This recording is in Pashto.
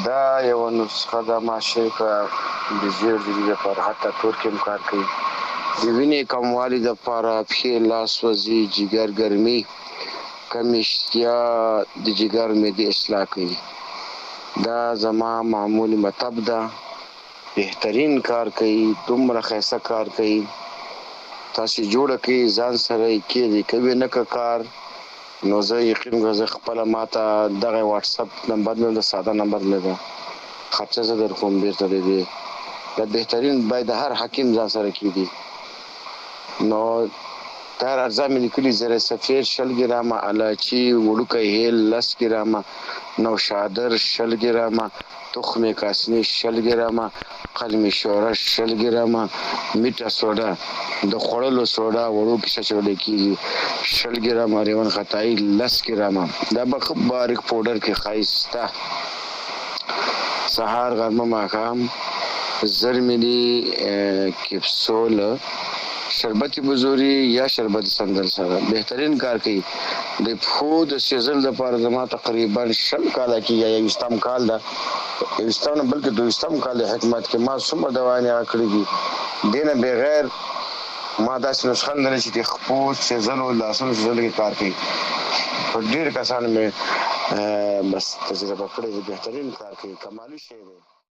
دا یوه نسخه ده ماشی که د زیړ ځیګر لپاره حتی تور کې هم کار کوي. د وینې کموالي دپاره پښې لاس سوځي جګر ګرمي کمې اشتیا د جګر معدې اصلاح کوي. دا زما معمولي مطب ده، بهترین کار کوي، دومره ښایسته کار کوي. تاسې جوړه کړئ ځان سره یې کښېږدئ، کوي نه که کار نو زه یقین کوم زه خپله ماته دغه واټساپ نمبر مې ده، ساده نمبر مې ده، خرچه زه در کوم بېرته د دې. دا بهترین باید د هر حکیم ځان سره کېږدي. نو دا اجزا مې لیکلي زر سفید 20 ګرامه، الایچي وړوکی هیل 10 ګرامه، نوشادر 20 ګرامه، تخم کاسني 20 ګرامه، قلم شورش 20 ګرامه، میټه سوډا د خوړلو سوډا وړو کیسه چې وړل کېږي 20 ګرامه، ریون خطايي 10 ګرامه. دا به ښه باریک پوډر کې ښایسته سهار غرمه ماښام 10 ملي کپسول شربت بزوري یا شربت سندل سره بهترین کار کوي. د پښو د سیزل لپاره زما تقریبا 20 کاله کېږي، یا 20 کال ده، 20 نه بلکې 22 کال د حکمت کې ما څومره دواګانې هغه کړي دي. دې نه بغیر ما داسې نسخه نه لري چې د پښو سیزلو لاسونو سیزلو کې کار کوي. په ډېر کسانو مې بس تجربه کړې ده، بهترین کار کوي، کمالي شی دی.